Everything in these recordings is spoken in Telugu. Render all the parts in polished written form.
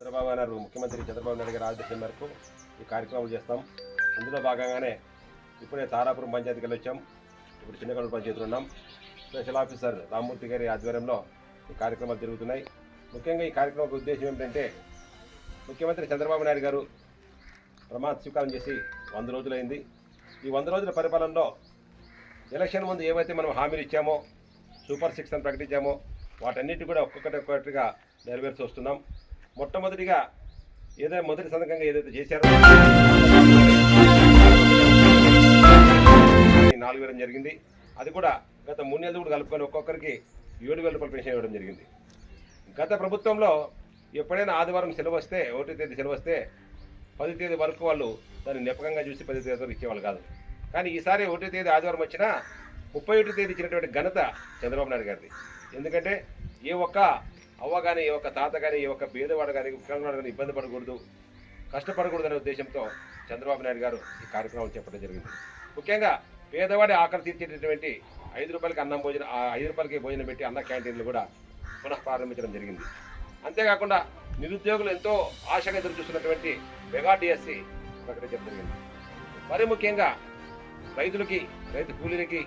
చంద్రబాబు నాయుడు ముఖ్యమంత్రి చంద్రబాబు నాయుడు గారి ఆదేశం మేరకు ఈ కార్యక్రమం చేస్తాం. ఇందులో భాగంగానే ఇప్పుడే తారాపురం పంచాయతీకి వెళ్ళొచ్చాం. ఇప్పుడు చిన్నగడూరు పంచాయతీలో ఉన్నాం. స్పెషల్ ఆఫీసర్ రామ్మూర్తి గారి ఆధ్వర్యంలో ఈ కార్యక్రమాలు జరుగుతున్నాయి. ముఖ్యంగా ఈ కార్యక్రమం ఉద్దేశం ఏమిటంటే, ముఖ్యమంత్రి చంద్రబాబు నాయుడు గారు ప్రమాణ స్వీకారం చేసి 100 రోజులైంది. ఈ 100 రోజుల పరిపాలనలో ఎలక్షన్ ముందు ఏవైతే మనం హామీలు ఇచ్చామో, సూపర్ 6 అని ప్రకటించామో, వాటన్నిటి కూడా ఒక్కొక్కటిగా నెరవేర్చి వస్తున్నాం. మొట్టమొదటిగా మొదటి సందర్భంగా ఏదైతే చేశారో 4 వేయడం జరిగింది. అది కూడా గత 3 నెలలు కూడా కలుపుకొని ఒక్కొక్కరికి 7,000 రూపాయలు పెన్షన్ ఇవ్వడం జరిగింది. గత ప్రభుత్వంలో ఎప్పుడైనా ఆదివారం సెలవు వస్తే, 1వ తేదీ సెలవు వస్తే 10వ తేదీ వరకు వాళ్ళు దాన్ని నెపకంగా చూసి 10వ తేదీ వరకు ఇచ్చేవాళ్ళు కాదు. కానీ ఈసారి 1వ తేదీ ఆదివారం వచ్చినా 31వ తేదీ ఇచ్చినటువంటి ఘనత చంద్రబాబు నాయుడు గారిది. ఎందుకంటే ఏ ఒక్క అవ్వ కానీ, ఏ ఒక్క తాత కానీ, ఏ ఒక్క పేదవాడు కానీ, వికలాంగుడు కానీ ఇబ్బంది పడకూడదు, కష్టపడకూడదు అనే ఉద్దేశంతో చంద్రబాబు నాయుడు గారు ఈ కార్యక్రమం చేపట్టడం జరిగింది. ముఖ్యంగా పేదవాడి ఆకలి తీర్చేటటువంటి 5 రూపాయలకి అన్నం భోజనం, 5 రూపాయలకి భోజనం పెట్టి అన్న క్యాంటీన్లు కూడా పునః ప్రారంభించడం జరిగింది. అంతేకాకుండా నిరుద్యోగులు ఎంతో ఆశగా ఎదురు చూస్తున్నటువంటి మెగా డిఎస్సి ప్రకటించడం జరిగింది. మరి ముఖ్యంగా రైతులకి, రైతు కూలీలకి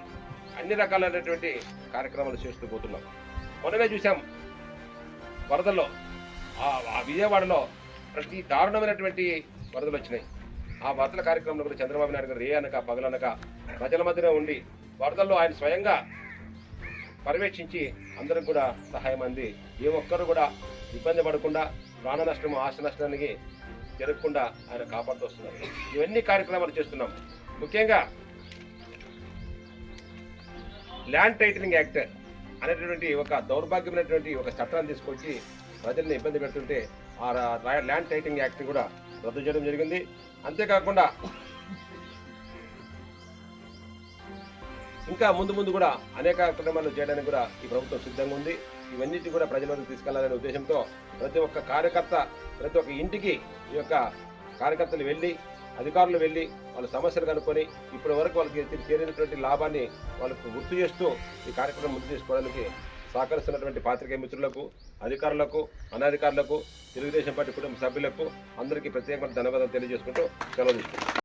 అన్ని రకాలైనటువంటి కార్యక్రమాలు చేస్తూ పోతున్నాం. మొన్ననే చూసాం వరదల్లో, ఆ విజయవాడలో ప్రతి దారుణమైనటువంటి వరదలు వచ్చినాయి. ఆ వరదల కార్యక్రమంలో కూడా చంద్రబాబు నాయుడు గారు రే అనక పగలనక ప్రజల మధ్యనే ఉండి వరదల్లో ఆయన స్వయంగా పర్యవేక్షించి అందరికి కూడా సహాయం అంది. ఏ ఒక్కరు కూడా ఇబ్బంది పడకుండా, ప్రాణ నష్టము, ఆస్తి నష్టానికి జరగకుండా ఆయన కాపాడుతూ వస్తున్నారు. ఇవన్నీ కార్యక్రమాలు చేస్తున్నాం. ముఖ్యంగా ల్యాండ్ టైటిలింగ్ యాక్ట్ అనేటటువంటి ఒక దౌర్భాగ్యమైనటువంటి ఒక చట్టాన్ని తీసుకొచ్చి ప్రజల్ని ఇబ్బంది పెడుతుంటే ఆ ల్యాండ్ టైటిలింగ్ యాక్ట్ని కూడా రద్దు చేయడం జరిగింది. అంతేకాకుండా ఇంకా ముందు కూడా అనేక కార్యక్రమాలు చేయడానికి కూడా ఈ ప్రభుత్వం సిద్ధంగా ఉంది. ఇవన్నిటి కూడా ప్రజల వద్దకు తీసుకెళ్లాలనే ఉద్దేశంతో ప్రతి ఒక్క కార్యకర్త, ప్రతి ఒక్క ఇంటికి ఈ యొక్క కార్యకర్తలు వెళ్ళి, అధికారులు వెళ్ళి వాళ్ళ సమస్యలు కనుక్కొని ఇప్పటి వరకు వాళ్ళకి చేరినటువంటి లాభాన్ని వాళ్ళకు గుర్తు చేస్తూ ఈ కార్యక్రమం ముందు తీసుకోవడానికి సహకరిస్తున్నటువంటి పాత్రికేయ మిత్రులకు, అధికారులకు, అనధికారులకు, తెలుగుదేశం పార్టీ కుటుంబ సభ్యులకు అందరికీ ప్రత్యేకమైన ధన్యవాదాలు తెలియజేసుకుంటూ సెలవు తీసుకుంటాం.